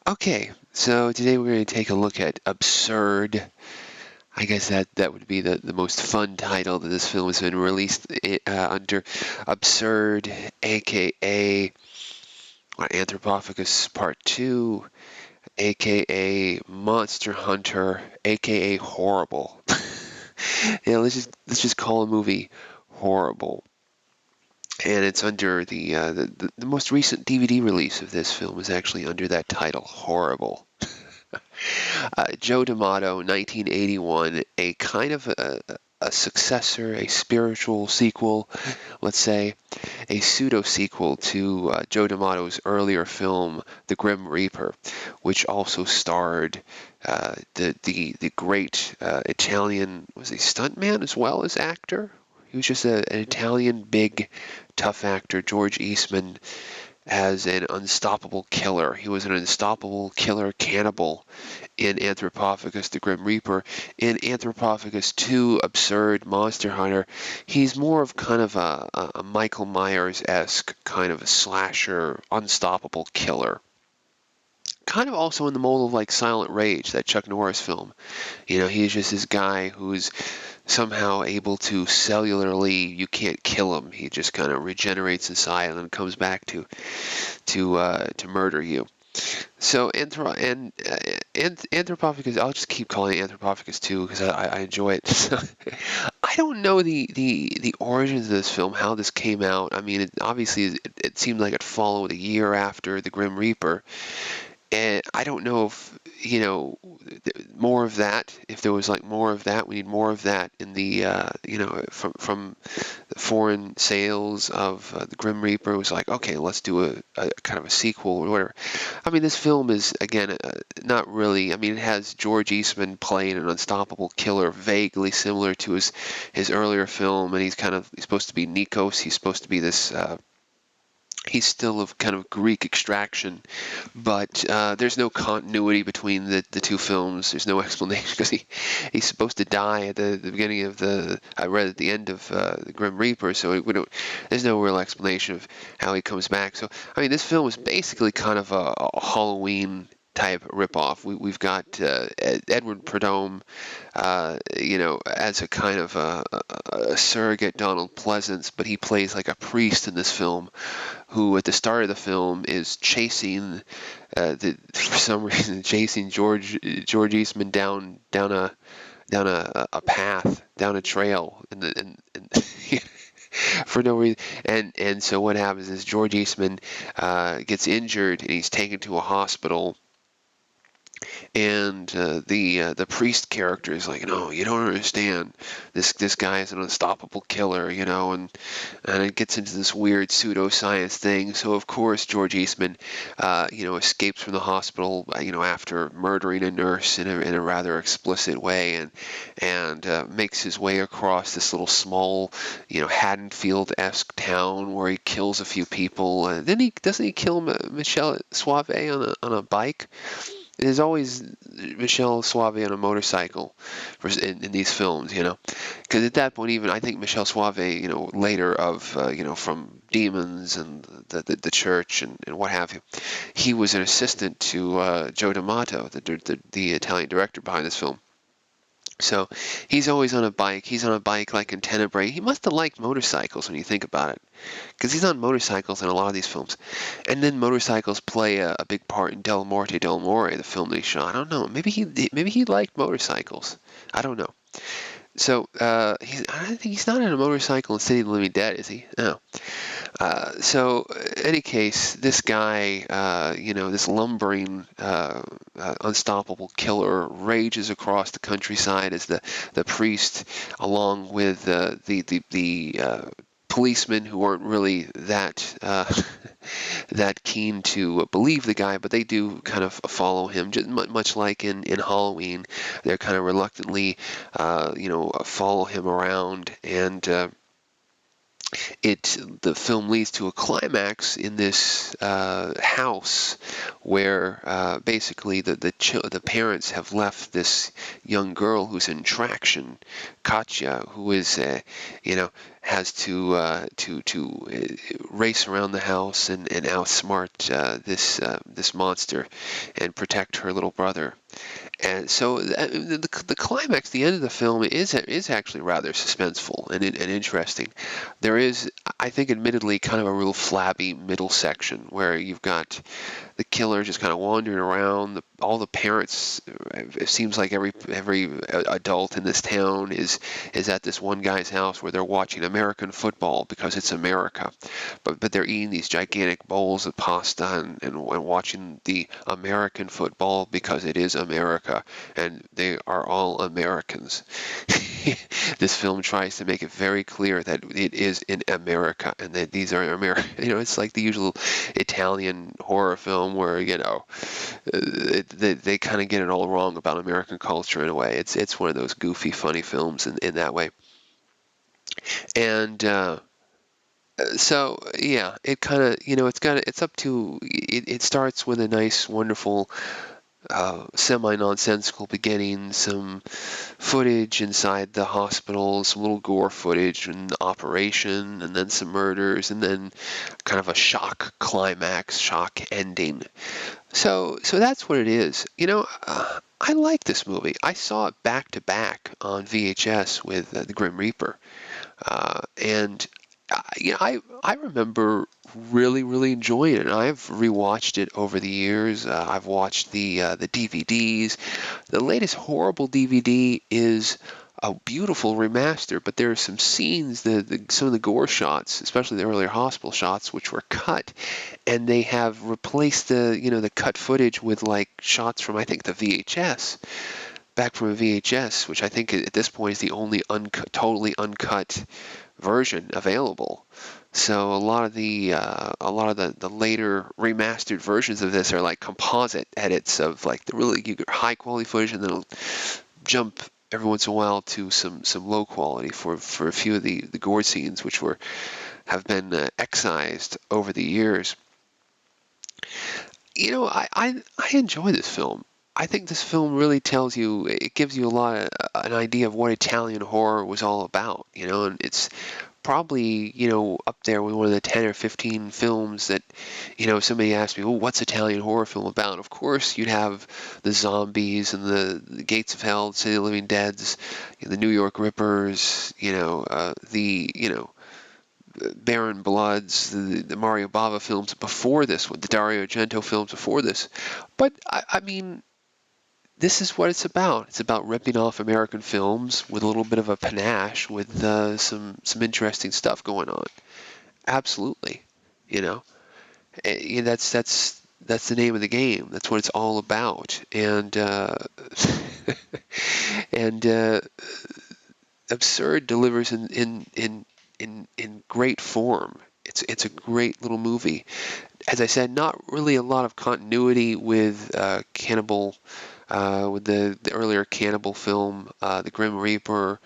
Okay, so today we're going to take a look at Absurd. I guess that would be the most fun title that this film has been released under. Absurd, aka Anthropophagous Part 2, aka Monster Hunter, aka Horrible. Let's just call a movie Horrible. And it's under the most recent DVD release of this film is actually under that title, Horrible. Joe D'Amato, 1981, a kind of a successor, a spiritual sequel, let's say, a pseudo sequel to Joe D'Amato's earlier film, The Grim Reaper, which also starred the great Italian, was he stuntman as well as actor? He was just an Italian big tough actor, George Eastman, as an unstoppable killer. He was an unstoppable killer cannibal in Anthropophagous, the Grim Reaper. In Anthropophagous 2, Absurd, Monster Hunter, he's more of kind of a Michael Myers-esque kind of a slasher, unstoppable killer. Kind of also in the mold of like Silent Rage, that Chuck Norris film. He's just this guy who's somehow able to cellularly, you can't kill him. He just kind of regenerates inside and then comes back to murder you. So Anthropophagous, I'll just keep calling it Anthropophagous too because I enjoy it. So, I don't know the origins of this film, how this came out. I mean, it seemed like it followed a year after The Grim Reaper, and I don't know if, more of that. If there was like more of that, we need more of that in the, from the foreign sales of the Grim Reaper. It was like, okay, let's do a kind of a sequel or whatever. I mean, this film is again not really. I mean, it has George Eastman playing an unstoppable killer, vaguely similar to his earlier film, and he's supposed to be Nikos. He's supposed to be this. He's still of kind of Greek extraction, but there's no continuity between the two films. There's no explanation because he's supposed to die at the beginning of I read at the end of the Grim Reaper, so there's no real explanation of how he comes back. So I mean, this film is basically kind of a Halloween type ripoff. We've got Edward Purdom, as a kind of a surrogate Donald Pleasance, but he plays like a priest in this film, who at the start of the film is chasing, for some reason, chasing George Eastman down a path, down a trail, for no reason. And so what happens is George Eastman gets injured and he's taken to a hospital, and the priest character is like, no, you don't understand. This guy is an unstoppable killer, and it gets into this weird pseudoscience thing. So of course George Eastman, escapes from the hospital, after murdering a nurse in a rather explicit way, and makes his way across this little small, Haddonfield-esque town where he kills a few people. Then he doesn't he kill Michelle Suave on a bike? There's always Michelle Suave on a motorcycle in these films, because at that point, even I think Michelle Suave, later of, from Demons and the church and what have you, he was an assistant to Joe D'Amato, the Italian director behind this film. So he's always on a bike. He's on a bike like in Tenebrae. He must have liked motorcycles when you think about it, because he's on motorcycles in a lot of these films. And then motorcycles play a big part in Del Morte Del More, the film that he shot. I don't know. Maybe he liked motorcycles. I don't know. So I think he's not on a motorcycle in City of the Living Dead, is he? No. So, in any case, this guy, this lumbering, unstoppable killer, rages across the countryside as the priest, along with the policemen who aren't really that that keen to believe the guy, but they do kind of follow him, just much like in Halloween. They're kind of reluctantly, follow him around, and the film leads to a climax in this house where basically the parents have left this young girl who's in traction, Katya, who is you know has to race around the house and outsmart this monster and protect her little brother. And so the climax, the end of the film, is actually rather suspenseful and interesting. There is, I think, admittedly, kind of a real flabby middle section where you've got the killer just kind of wandering around. All the parents, it seems like every adult in this town is at this one guy's house where they're watching American football because it's America, but they're eating these gigantic bowls of pasta and watching the American football because it is America and they are all Americans. This film tries to make it very clear that it is in America and that these are American. It's like the usual Italian horror film where they kind of get it all wrong about American culture in a way. It's one of those goofy, funny films in that way. And so yeah, it kind of it's up to it starts with a nice, wonderful semi-nonsensical beginning, some footage inside the hospital, some little gore footage and operation, and then some murders, and then kind of a shock climax, shock ending. So that's what it is. I like this movie. I saw it back to back on VHS with The Grim Reaper, and I remember really really enjoying it. And I've rewatched it over the years. I've watched the DVDs. The latest horrible DVD is a beautiful remaster, but there are some scenes, some of the gore shots, especially the earlier hospital shots, which were cut, and they have replaced the cut footage with like shots from, I think, the VHS, back from a VHS, which I think at this point is the only totally uncut version available. So a lot of the later remastered versions of this are like composite edits of like the really high quality footage, and then it'll jump every once in a while to some low quality for a few of the gore scenes, which have been excised over the years. I enjoy this film. I think this film really it gives you an idea of what Italian horror was all about, and it's probably, up there with one of the 10 or 15 films that, if somebody asked me, well, what's Italian horror film about? Of course, you'd have the zombies and the Gates of Hell, City of the Living Deads, the New York Rippers, Baron Bloods, the Mario Bava films before this one, the Dario Argento films before this. But, I mean, this is what it's about. It's about ripping off American films with a little bit of a panache, with some interesting stuff going on. Absolutely, you know. That's the name of the game. That's what it's all about. And and Absurd delivers in great form. It's a great little movie. As I said, not really a lot of continuity with with the earlier cannibal film, The Grim Reaper.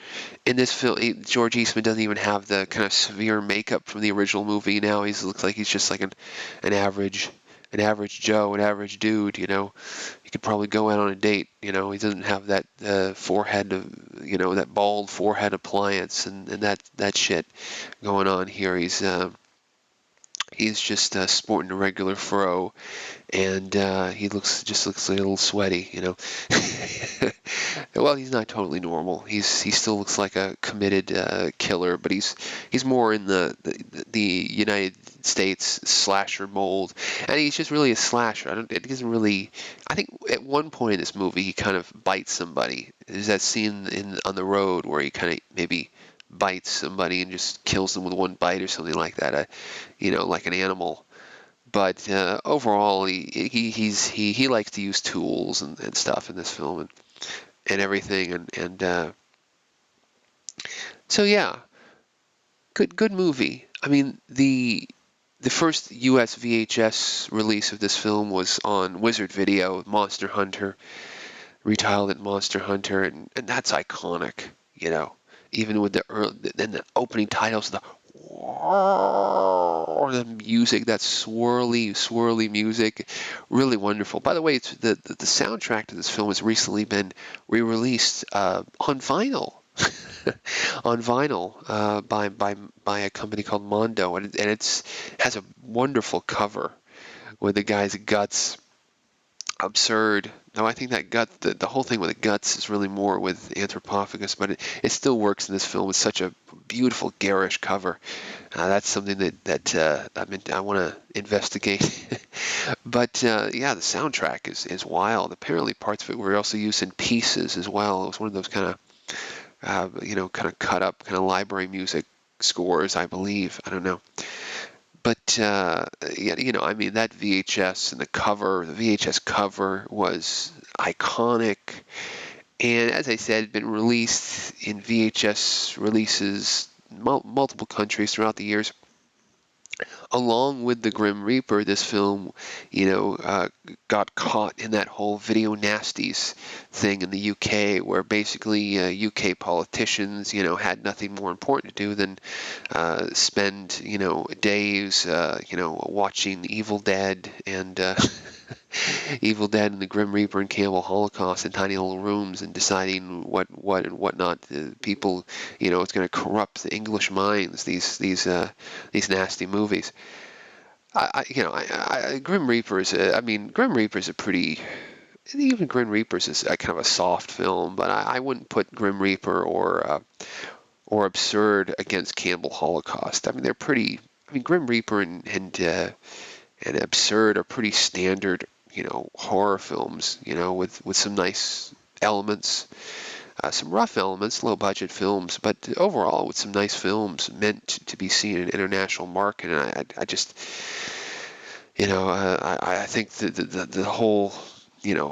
In this film, George Eastman doesn't even have the kind of severe makeup from the original movie. Now he looks like he's just like an average Joe, an average dude. He could probably go out on a date. He doesn't have that forehead, that bald forehead appliance and that shit going on here. He's just sporting a regular fro, and he looks like a little sweaty. Well, he's not totally normal. He still looks like a committed killer, but he's more in the United States slasher mold, and he's just really a slasher. It doesn't really. I think at one point in this movie he kind of bites somebody. There's that scene on the road where he kind of maybe bites somebody and just kills them with one bite or something like that. Like an animal. But overall, he likes to use tools and stuff in this film and everything, and so yeah, good movie. I mean, the first U.S. VHS release of this film was on Wizard Video, Monster Hunter, retitled it Monster Hunter, and that's iconic. Even with the opening titles, the the music, that swirly music, really wonderful. By the way, it's the soundtrack to this film has recently been re-released on vinyl. On vinyl by a company called Mondo, and it's has a wonderful cover with the guy's guts. Absurd. No, I think that the whole thing with the guts is really more with Anthropophagous, but it still works in this film. It's such a beautiful, garish cover. That's something I want to investigate. But yeah, the soundtrack is wild. Apparently, parts of it were also used in pieces as well. It was one of those kind of kind of cut up kind of library music scores, I believe. I don't know. But yeah, I mean, that VHS and the VHS cover was iconic. And as I said, it'd been released in VHS releases multiple countries throughout the years. Along with the Grim Reaper, this film, got caught in that whole video nasties thing in the UK, where basically UK politicians, had nothing more important to do than spend, days, watching Evil Dead and Evil Dead and the Grim Reaper and Cannibal Holocaust in tiny little rooms and deciding what and what not. People, it's going to corrupt the English minds. These nasty movies. Grim Reaper is I mean, Grim Reaper is a pretty. Even Grim Reaper is a kind of a soft film, but I wouldn't put Grim Reaper or Absurd against Cannibal Holocaust. I mean, they're pretty. I mean, Grim Reaper and Absurd are pretty standard, horror films, with some nice elements, some rough elements, low budget films, but overall with some nice films meant to be seen in an international market. And I just, I think the whole,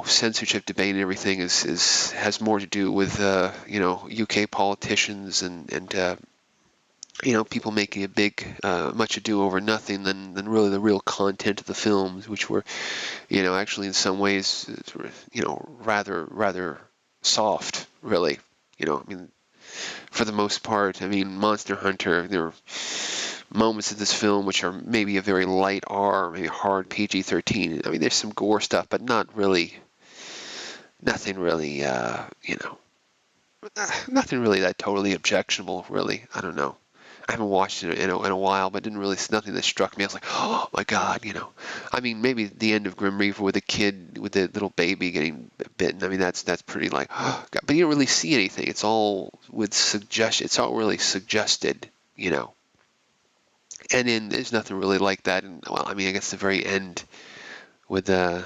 censorship debate and everything has more to do with, UK politicians and people making a big, much ado over nothing than really the real content of the films, which were, actually in some ways, rather soft, really. I mean, for the most part, I mean, Monster Hunter, there are moments of this film which are maybe a very light R, maybe hard PG-13. I mean, there's some gore stuff, but nothing really, nothing really that totally objectionable, really. I don't know. I haven't watched it in a while, but didn't really nothing that struck me. I was like, oh my God, I mean, maybe the end of Grim Reaper with the kid, with the little baby getting bitten. I mean, that's pretty like, oh God. But you don't really see anything. It's all with suggestion. It's all really suggested, And then there's nothing really like that. And well, I mean, I guess the very end with the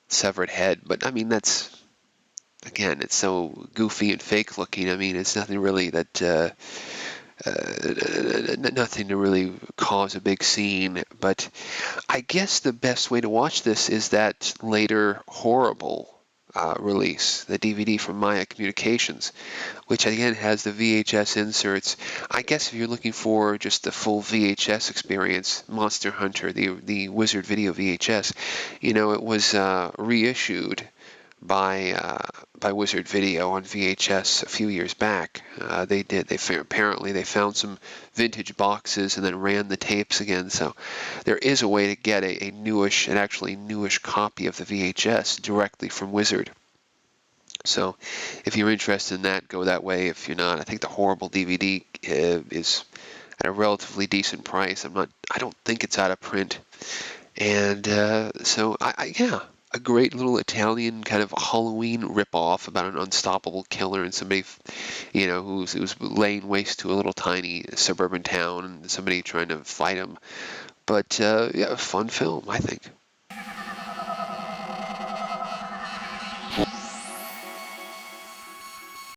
severed head. But I mean, that's again, it's so goofy and fake looking. I mean, it's nothing really that. Nothing to really cause a big scene, but I guess the best way to watch this is that later horrible release, the DVD from Maya Communications, which again has the VHS inserts. I guess if you're looking for just the full VHS experience, Monster Hunter, the Wizard Video VHS, it was reissued by Wizard Video on VHS a few years back. Apparently they found some vintage boxes and then ran the tapes again. So there is a way to get an actually newish copy of the VHS directly from Wizard. So if you're interested in that, go that way. If you're not, I think the horrible DVD is at a relatively decent price. I don't think it's out of print. And so yeah, a great little Italian kind of Halloween ripoff about an unstoppable killer and somebody, who's laying waste to a little tiny suburban town and somebody trying to fight him. But yeah, a fun film, I think.